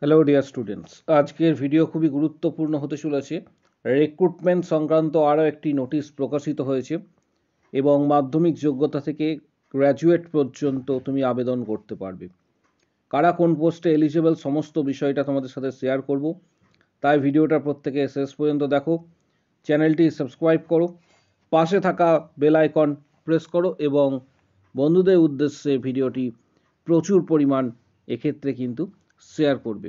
Hello dear students, আজকের video খুবই গুরুত্বপূর্ণ হতে চলেছে। রিক্রুটমেন্ট সংক্রান্ত আরও একটি নোটিশ প্রকাশিত হয়েছে এবং মাধ্যমিক যোগ্যতা থেকে গ্র্যাজুয়েট পর্যন্ত তুমি আবেদন করতে পারবে। কারা কোন পোস্টে এলিজিবল সমস্ত বিষয়টা তোমাদের সাথে শেয়ার করব, তাই ভিডিওটা প্রত্যেকে শেষ পর্যন্ত দেখো। চ্যানেলটি সাবস্ক্রাইব করো, পাশে থাকা বেল আইকন প্রেস করো এবং বন্ধুদের উদ্দেশ্যে ভিডিওটি প্রচুর পরিমাণ এক্ষেত্রে কিন্তু শেয়ার করবে।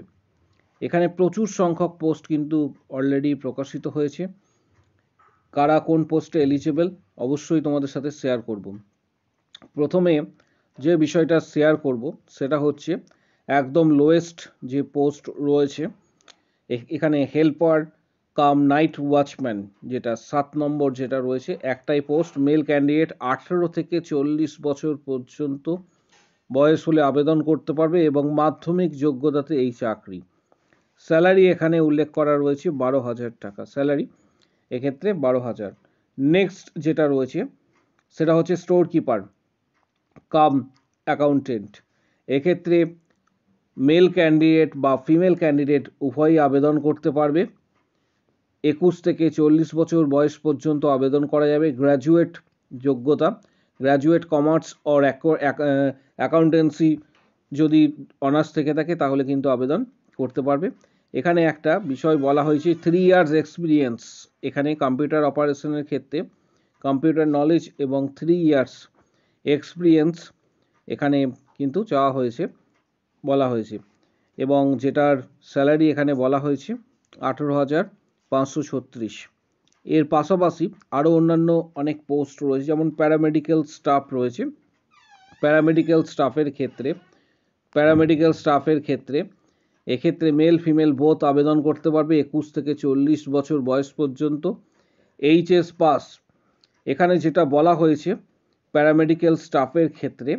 এখানে প্রচুর সংখ্যক পোস্ট কিন্তু অলরেডি প্রকাশিত হয়েছে। কারা কোন পোস্টে এলিজিবল অবশ্যই তোমাদের সাথে শেয়ার করব। প্রথমে যে বিষয়টা শেয়ার করব সেটা হচ্ছে একদম লোয়েস্ট যে পোস্ট রয়েছে এখানে হেল্পার কাম নাইট ওয়াচম্যান, যেটা 7 নম্বর যেটা রয়েছে, একটাই পোস্ট। মেল ক্যান্ডিডেট 18 থেকে 40 বছর পর্যন্ত বয়স হলে আবেদন করতে পারবে এবং মাধ্যমিক যোগ্যতাতে এই চাকরি। স্যালারি এখানে উল্লেখ করা রয়েছে 12,000 টাকা স্যালারি, এক্ষেত্রে 12,000। নেক্সট যেটা রয়েছে সেটা হচ্ছে স্টোর কিপার কাম অ্যাকাউন্টেন্ট, এক্ষেত্রে মেল ক্যান্ডিডেট বা ফিমেল ক্যান্ডিডেট উভয়ই আবেদন করতে পারবে। 21 থেকে 40 বছর বয়স পর্যন্ত আবেদন করা যাবে। গ্র্যাজুয়েট যোগ্যতা, গ্র্যাজুয়েট কমার্স অর অ্যাকাউন্টেন্সি যদি অনার্স থেকে থাকে তাহলে কিন্তু আবেদন করতে পারবে। এখানে একটা বিষয় বলা হয়েছে 3 ইয়ার্স এক্সপিরিয়েন্স, এখানে কম্পিউটার অপারেশনের ক্ষেত্রে কম্পিউটার নলেজ এবং 3 ইয়ার্স এক্সপিরিয়েন্স এখানে কিন্তু চাওয়া হয়েছে, বলা হয়েছে। এবং যেটার স্যালারি এখানে বলা হয়েছে 18,536। এর পাশাপাশি আরও অন্যান্য অনেক পোস্ট রয়েছে, যেমন প্যারামেডিক্যাল স্টাফ রয়েছে। প্যারামেডিক্যাল স্টাফের ক্ষেত্রে এক্ষেত্রে মেল ফিমেল বোথ আবেদন করতে পারবে 21 থেকে 40 বছর বয়স পর্যন্ত। এইচএস পাস, এখানে যেটা বলা হয়েছে প্যারামেডিক্যাল স্টাফের ক্ষেত্রে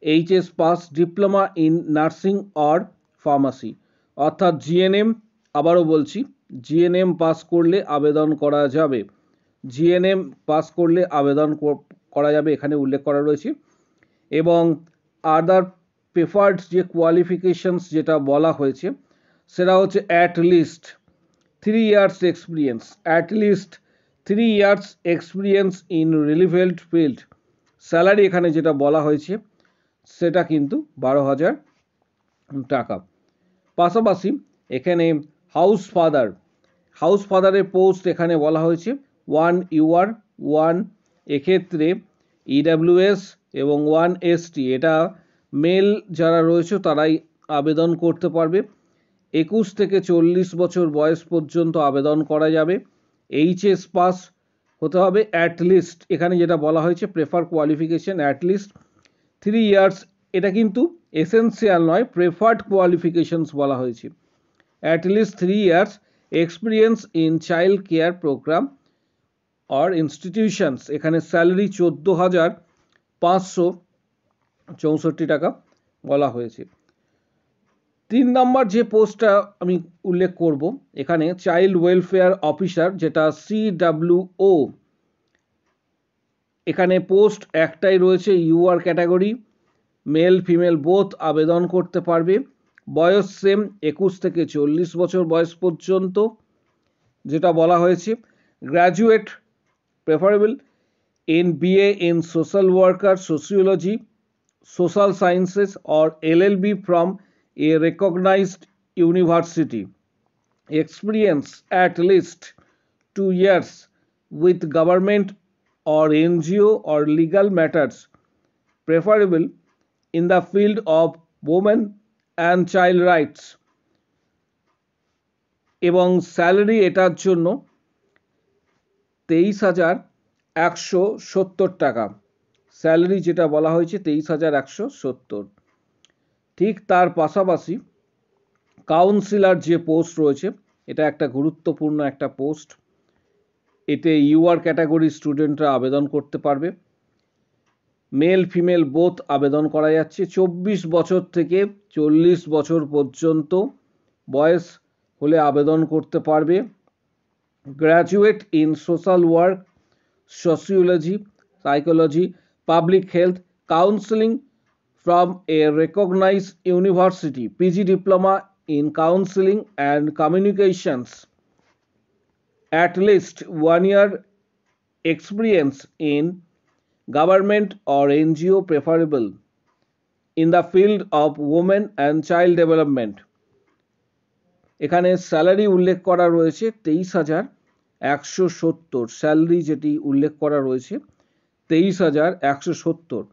HS pass, diploma in nursing or pharmacy, অর্থাৎ জিএনএম, আবারও বলছি জিএনএম পাস করলে আবেদন করা যাবে। জিএনএম পাস করলে আবেদন করা যাবে এখানে উল্লেখ করা রয়েছে। এবং আদার প্রেফার্ড যে কোয়ালিফিকেশনস যেটা বলা হয়েছে সেটা হচ্ছে at least 3 years experience, at least 3 years experience in relevant field. Salary এখানে যেটা বলা হয়েছে সেটা কিন্তু 12,000 টাকা। পাশাপাশি এখানে হাউস ফাদারের পোস্ট এখানে বলা হয়েছে 1 UR 1, এক্ষেত্রে EWS এবং 1 ST, এটা মেল যারা রয়েছে তারাই আবেদন করতে পারবে। 21 থেকে 40 বছর বয়স পর্যন্ত আবেদন করা যাবে। এইচএস পাস হতে হবে অ্যাট লিস্ট, এখানে যেটা বলা হয়েছে prefer qualification at least 3 years, এটা কিন্তু এসেন্সিয়াল নয়, প্রেফার্ড কোয়ালিফিকেশনস বলা হয়েছে। At least 3 years experience in child care program or institutions, এখানে স্যালারি 14,564 টাকা বলা হয়েছে। 3 নম্বর যে পোস্টটা আমি উল্লেখ করব এখানে চাইল্ড ওয়েলফেয়ার অফিসার, যেটা CWO, এখানে পোস্ট একটাই রয়েছে, UR category, male female both আবেদন করতে পারবে। বয়স সেম 21 থেকে 40 বছর বয়স পর্যন্ত, যেটা বলা হয়েছে graduate preferable in BA in social worker, sociology, social sciences or LLB from a recognized university. Experience at least 2 years with government or NGO or legal matters, preferable in the field of women and child rights. এবং salary এটার জন্য 23,170 টাকা, salary যেটা বলা হয়েছে 23,170। ঠিক তার পাশাপাশি কাউন্সিলর যে পোস্ট রয়েছে এটা একটা গুরুত্বপূর্ণ একটা পোস্ট, এতে UR ক্যাটাগরি স্টুডেন্টরা আবেদন করতে পারবে। মেল ফিমেল বোথ আবেদন করা যাচ্ছে। 24 বছর থেকে 40 বছর পর্যন্ত বয়স হলে আবেদন করতে পারবে। Graduate in social work, sociology, psychology, public health, counselling from a recognized university, PG diploma in counseling and communications, at least 1 year experience in government or NGO preferable, in the field of women and child development. এখানে salary উল্লেখ করা রয়েছে 23,170, salary যেটি উল্লেখ করা রয়েছে 23,170।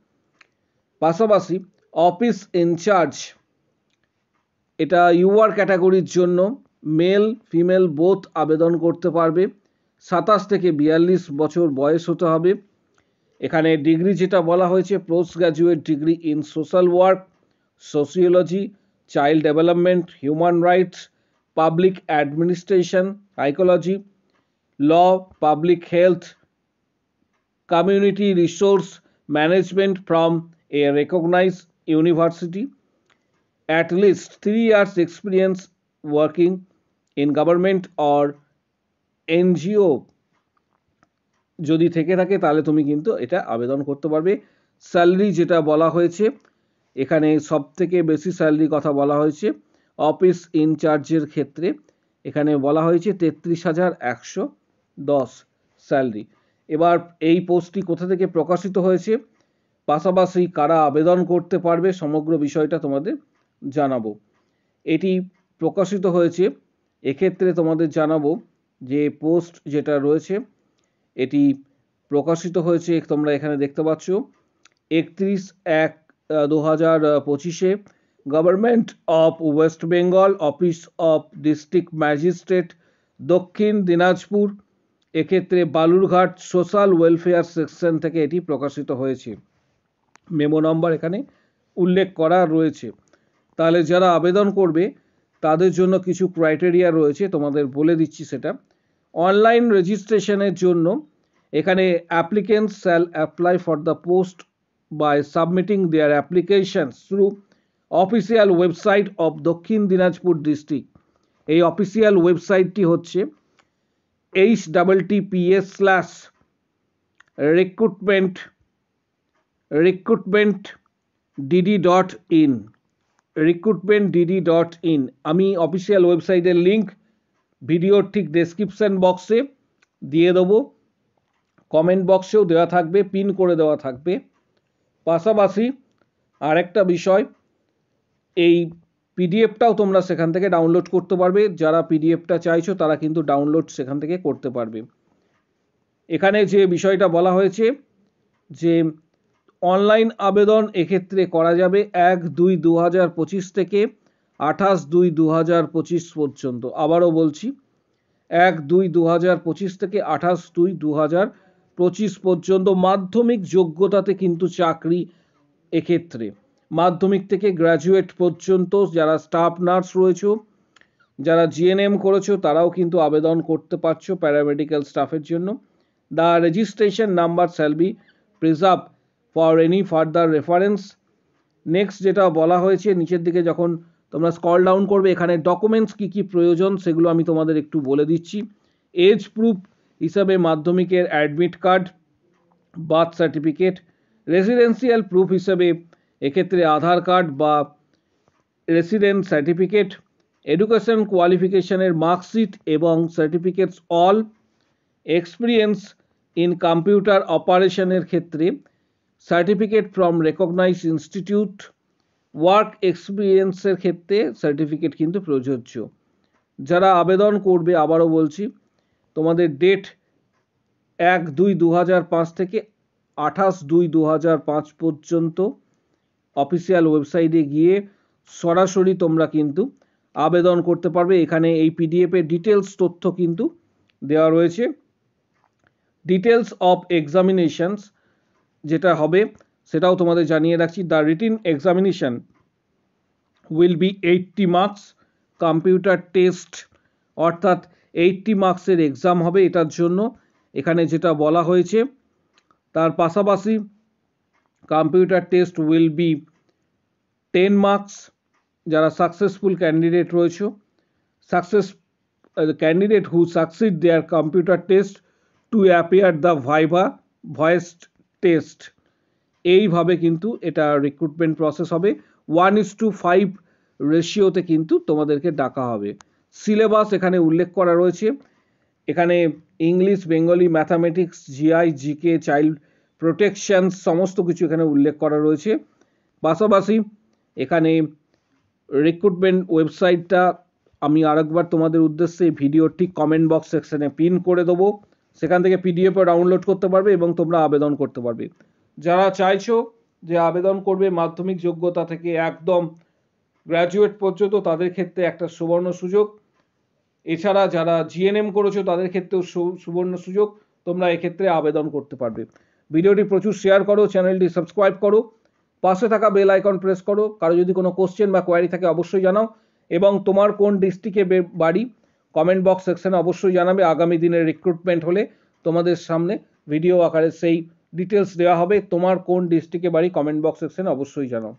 পাশাপাশি office in charge, এটা ইউআর ক্যাটাগরির জন্য মেল ফিমেল বোথ আবেদন করতে পারবে। 27 থেকে 42 বছর বয়স হতে হবে। এখানে ডিগ্রি যেটা বলা হয়েছে post graduate degree in social work, sociology, child development, human rights, public administration, psychology, law, public health, community resource management from a recognized university, at least 3 years experience working in government or NGO যদি থেকে থাকে তাহলে তুমি কিন্তু এটা আবেদন করতে পারবে। স্যালারি যেটা বলা হয়েছে এখানে সবথেকে বেশি স্যালারি কথা বলা হয়েছে অফিস ইনচার্জের ক্ষেত্রে, এখানে বলা হয়েছে 33,110 স্যালারি। এবার এই পোস্টটি কোথা থেকে প্রকাশিত হয়েছে, পাশাপাশি কারা আবেদন করতে পারবে, সমগ্র বিষয়টা তোমাদের জানাবো। এটি প্রকাশিত হয়েছে, এক্ষেত্রে তোমাদের জানাবো যে পোস্ট যেটা রয়েছে এটি প্রকাশিত হয়েছে, তোমরা এখানে দেখতে পাচ্ছ 31/1/2025-এ government of West Bengal, office of district magistrate, Dakshin Dinajpur, এক্ষেত্রে বালুরঘাট সোশ্যাল ওয়েলফেয়ার সেকশন থেকে এটি প্রকাশিত হয়েছে। মেমো নম্বর এখানে উল্লেখ করা রয়েছে। তাহলে যারা আবেদন করবে তাদের জন্য কিছু ক্রাইটেরিয়া রয়েছে, তোমাদের বলে দিচ্ছি সেটা। অনলাইন রেজিস্ট্রেশনের জন্য এখানে applicants shall apply for the post by submitting their applications through official website of Dakshin Dinajpur district. এই অফিসিয়াল ওয়েবসাইটটি হচ্ছে https://recruitmentdd.in recruitmentdd.in। আমি অফিসিয়াল ওয়েবসাইটের লিঙ্ক ভিডিওর ঠিক ডেসক্রিপশন বক্সে দিয়ে দেবো, কমেন্ট বক্সেও দেওয়া থাকবে, পিন করে দেওয়া থাকবে। পাশাপাশি আরেকটা বিষয়, এই পিডিএফটাও তোমরা সেখান থেকে ডাউনলোড করতে পারবে। যারা পিডিএফটা চাইছো তারা কিন্তু ডাউনলোড সেখান থেকে করতে পারবে। এখানে যে বিষয়টা বলা হয়েছে যে অনলাইন আবেদন এক্ষেত্রে করা যাবে 1/2/2025 থেকে 28/2/2025 পর্যন্ত। আবারও বলছি 1/2/2025 থেকে 28/2/2025 পর্যন্ত। মাধ্যমিক যোগ্যতাতে কিন্তু চাকরি, এক্ষেত্রে মাধ্যমিক থেকে গ্র্যাজুয়েট পর্যন্ত যারা স্টাফ নার্স রয়েছে, যারা জিএনএম করেছো তারাও কিন্তু আবেদন করতে পারছো প্যারামেডিক্যাল স্টাফের জন্য। The registration number shall be preserve for any further reference. Next যেটা বলা হয়েছে নিচের দিকে যখন তোমরা স্ক্রল ডাউন করবে এখানে ডকুমেন্টস কী কী প্রয়োজন সেগুলো আমি তোমাদের একটু বলে দিচ্ছি। এজ প্রুফ হিসাবে মাধ্যমিকের admit card, birth certificate, residential proof হিসেবে এক্ষেত্রে আধার কার্ড বা রেসিডেন্ট সার্টিফিকেট, এডুকেশন কোয়ালিফিকেশনের মার্কশিট এবং certificates all, experience in computer অপারেশনের ক্ষেত্রে certificate from recognise institute, work এক্সপিরিয়েন্সের ক্ষেত্রে সার্টিফিকেট কিন্তু প্রযোজ্য। যারা আবেদন করবে আবারও বলছি তোমাদের ডেট 1/2/2005 থেকে 28/2/2005 পর্যন্ত অফিসিয়াল ওয়েবসাইটে গিয়ে সরাসরি তোমরা কিন্তু আবেদন করতে পারবে। এখানে এই পিডিএফের ডিটেলস তথ্য কিন্তু দেওয়া রয়েছে। ডিটেলস অফ এক্সামিনেশনস যেটা হবে সেটাও তোমাদের জানিয়ে রাখছি। The written examination will be 80 marks, computer test অর্থাৎ 80 মার্কসের এক্সাম হবে এটার জন্য, এখানে যেটা বলা হয়েছে। তার পাশাপাশি computer test will be 10 marks. যারা সাকসেসফুল ক্যান্ডিডেট রয়েছে, candidate who succeed their computer test to appear the viva voice test, এইভাবে কিন্তু এটা রিক্রুটমেন্ট প্রসেস হবে। 1:5 রেশিওতে কিন্তু তোমাদেরকে ডাকা হবে। সিলেবাস এখানে উল্লেখ করা রয়েছে। এখানে English, Bengali, mathematics, GI, GK, child protection সমস্ত কিছু এখানে উল্লেখ করা রয়েছে। পাশাপাশি এখানে রিক্রুটমেন্ট ওয়েবসাইটটা আমি আরেকবার তোমাদের উদ্দেশ্যে ভিডিও ঠিক কমেন্ট বক্স সেকশনে পিন করে দেবো। সেখান থেকে পিডিএফও ডাউনলোড করতে পারবে এবং তোমরা আবেদন করতে পারবে। যারা চাইছো যে আবেদন করবে মাধ্যমিক যোগ্যতা থেকে একদম গ্র্যাজুয়েট পর্যন্ত, তাদের ক্ষেত্রে একটা সুবর্ণ সুযোগ। এছাড়া যারা জিএনএম করেছো তাদের ক্ষেত্রেও সুবর্ণ সুযোগ, তোমরা এক্ষেত্রে আবেদন করতে পারবে। ভিডিওটি প্রচুর শেয়ার করো, চ্যানেলটি সাবস্ক্রাইব করো, পাশে থাকা বেল আইকন প্রেস করো। কারো যদি কোনো কোশ্চেন বা কোয়ারি থাকে অবশ্যই জানাও, এবং তোমার কোন ডিস্ট্রিক্টে বাড়ি কমেন্ট বক্স সেকশনে অবশ্যই জানাবে। আগামী দিনের রিক্রুটমেন্ট হলে তোমাদের সামনে ভিডিও আকারে সেই ডিটেলস দেওয়া হবে। তোমার কোন ডিস্ট্রিক্টে বাড়ি কমেন্ট বক্স সেকশনে অবশ্যই জানাও।